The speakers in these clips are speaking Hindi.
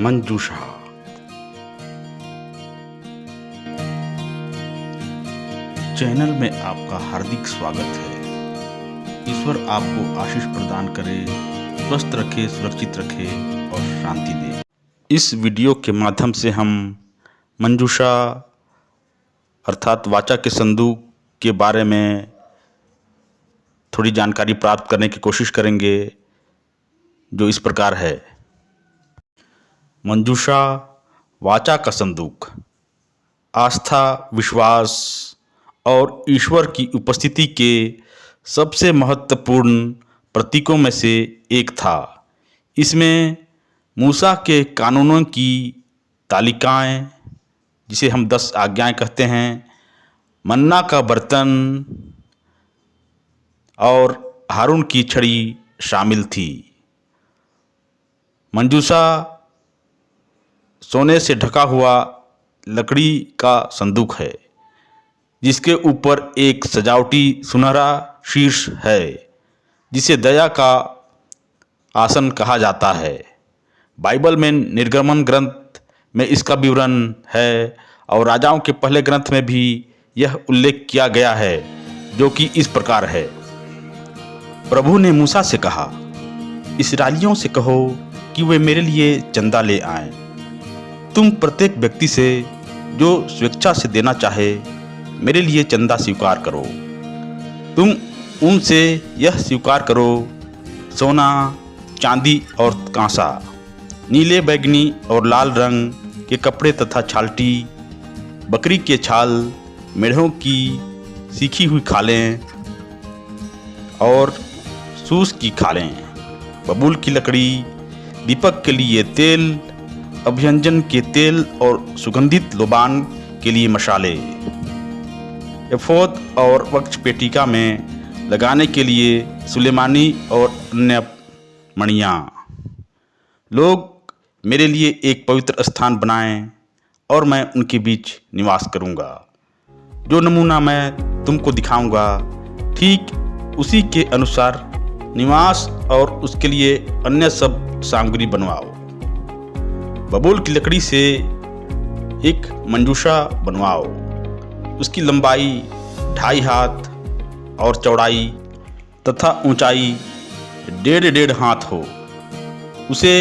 मंजूषा। चैनल में आपका हार्दिक स्वागत है। ईश्वर आपको आशीष प्रदान करे, स्वस्थ रखे, सुरक्षित रखे और शांति दे। इस वीडियो के माध्यम से हम मंजूषा अर्थात वाचा के संदूक के बारे में थोड़ी जानकारी प्राप्त करने की कोशिश करेंगे, जो इस प्रकार है। मंजूषा वाचा का संदूक आस्था, विश्वास और ईश्वर की उपस्थिति के सबसे महत्वपूर्ण प्रतीकों में से एक था। इसमें मूसा के कानूनों की तालिकाएं, जिसे हम 10 आज्ञाएं कहते हैं, मन्ना का बर्तन और हारून की छड़ी शामिल थी। मंजूषा सोने से ढका हुआ लकड़ी का संदूक है, जिसके ऊपर एक सजावटी सुनहरा शीर्ष है, जिसे दया का आसन कहा जाता है। बाइबल में निर्गमन ग्रंथ में इसका विवरण है और राजाओं के पहले ग्रंथ में भी यह उल्लेख किया गया है, जो कि इस प्रकार है। प्रभु ने मूसा से कहा, इस्राएलियों से कहो कि वे मेरे लिए चंदा ले आएं। तुम प्रत्येक व्यक्ति से जो स्वेच्छा से देना चाहे, मेरे लिए चंदा स्वीकार करो। तुम उनसे यह स्वीकार करो, सोना, चांदी और कांसा, नीले, बैगनी और लाल रंग के कपड़े तथा छालटी, बकरी के छाल, मेढ़ों की सीखी हुई खालें और सूस की खालें, बबूल की लकड़ी, दीपक के लिए तेल, अभियंजन के तेल और सुगंधित लोबान के लिए मसाले, एफोद और वक्ष पेटिका में लगाने के लिए सुलेमानी और अन्य मणियाँ। लोग मेरे लिए एक पवित्र स्थान बनाएं और मैं उनके बीच निवास करूँगा। जो नमूना मैं तुमको दिखाऊँगा, ठीक उसी के अनुसार निवास और उसके लिए अन्य सब सामग्री बनवाओ। बबूल की लकड़ी से एक मंजूषा बनवाओ। उसकी लंबाई 2.5 हाथ और चौड़ाई तथा ऊंचाई 1.5 हाथ हो। उसे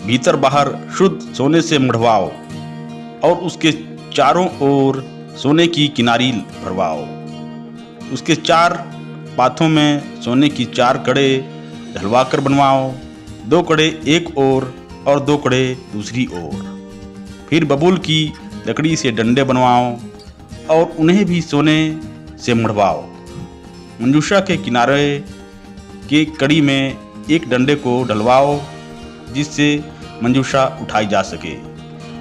भीतर बाहर शुद्ध सोने से मढ़वाओ और उसके चारों ओर सोने की किनारी भरवाओ। उसके 4 पाथों में सोने की 4 कड़े ढलवाकर बनवाओ, 2 कड़े एक ओर और 2 कड़े दूसरी ओर। फिर बबूल की लकड़ी से डंडे बनवाओ और उन्हें भी सोने से मढ़वाओ। मंजूषा के किनारे के कड़ी में एक डंडे को डलवाओ, जिससे मंजूषा उठाई जा सके।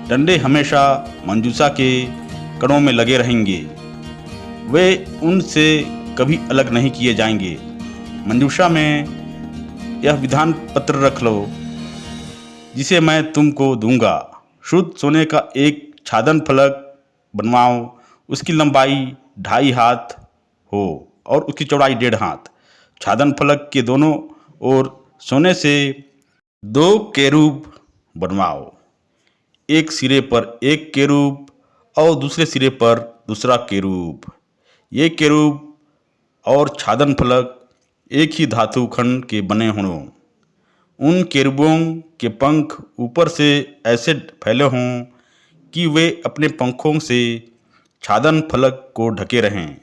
डंडे हमेशा मंजूषा के कड़ों में लगे रहेंगे, वे उनसे कभी अलग नहीं किए जाएंगे। मंजूषा में यह विधान पत्र रख लो, जिसे मैं तुमको दूंगा। शुद्ध सोने का एक छादन फलक बनवाओ। उसकी लंबाई 2.5 हाथ हो और उसकी चौड़ाई 1.5 हाथ। छादन फलक के दोनों ओर सोने से 2 केरूब बनवाओ। एक सिरे पर एक केरूब और दूसरे सिरे पर दूसरा केरूब। ये केरूब और छादन फलक एक ही धातु खंड के बने हों। उन केरूबों के पंख ऊपर से ऐसे फैले हों कि वे अपने पंखों से छादन फलक को ढके रहें।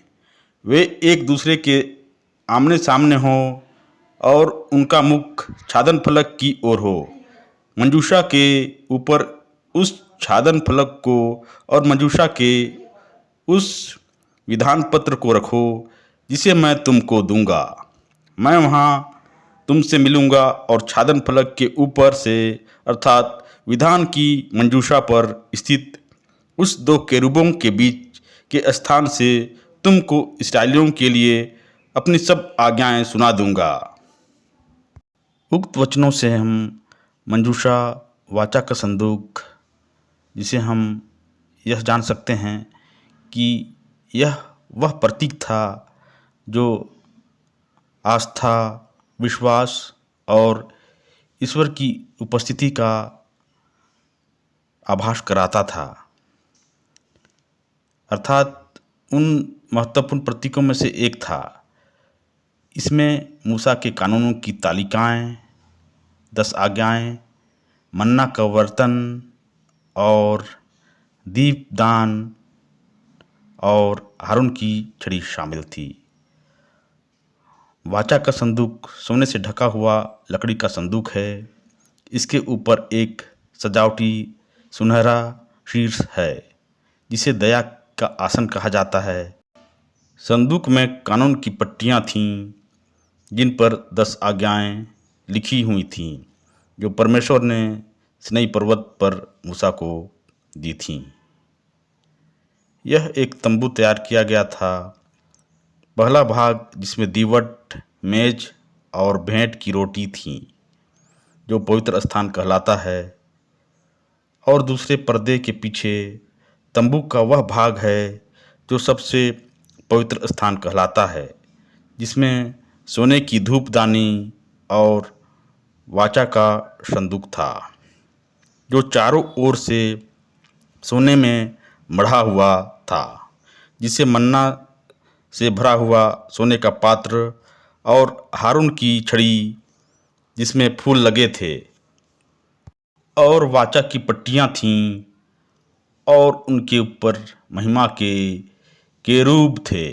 वे एक दूसरे के आमने सामने हों और उनका मुख छादन फलक की ओर हो। मंजूषा के ऊपर उस छादन फलक को और मंजूषा के उस विधान पत्र को रखो, जिसे मैं तुमको दूंगा। मैं वहाँ तुमसे मिलूंगा और छादन फलक के ऊपर से अर्थात विधान की मंजूषा पर स्थित उस 2 केरूबों के बीच के स्थान से तुमको इस्राएलियों के लिए अपनी सब आज्ञाएं सुना दूंगा। उक्त वचनों से हम मंजूषा वाचा का संदूक, जिसे हम यह जान सकते हैं कि यह वह प्रतीक था जो आस्था, विश्वास और ईश्वर की उपस्थिति का आभास कराता था। अर्थात उन महत्वपूर्ण प्रतीकों में से एक था। इसमें मूसा के कानूनों की तालिकाएं, 10 आज्ञाएं, मन्ना का बर्तन और दीपदान और हारून की छड़ी शामिल थी। वाचा का संदूक सोने से ढका हुआ लकड़ी का संदूक है। इसके ऊपर एक सजावटी सुनहरा शीर्ष है जिसे दया का आसन कहा जाता है। संदूक में कानून की पट्टियाँ थीं जिन पर 10 आज्ञाएं लिखी हुई थीं जो परमेश्वर ने सिनाई पर्वत पर मूसा को दी थीं। यह एक तंबू तैयार किया गया था। पहला भाग जिसमें दीवट, मेज और भेंट की रोटी थी जो पवित्र स्थान कहलाता है, और दूसरे पर्दे के पीछे तंबू का वह भाग है जो सबसे पवित्र स्थान कहलाता है, जिसमें सोने की धूपदानी और वाचा का संदूक था जो चारों ओर से सोने में मढ़ा हुआ था, जिसे मन्ना से भरा हुआ सोने का पात्र और हारून की छड़ी जिसमें फूल लगे थे और वाचा की पट्टियाँ थीं और उनके ऊपर महिमा के केरूब थे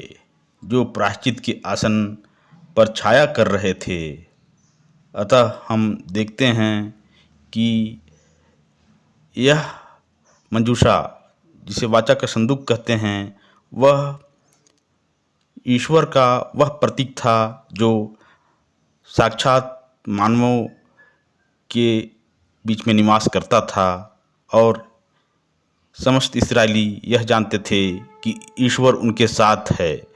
जो प्रायश्चित के आसन पर छाया कर रहे थे। अतः हम देखते हैं कि यह मंजूषा जिसे वाचा का संदूक कहते हैं वह ईश्वर का वह प्रतीक था जो साक्षात मानवों के बीच में निवास करता था, और समस्त इस्राएली यह जानते थे कि ईश्वर उनके साथ है।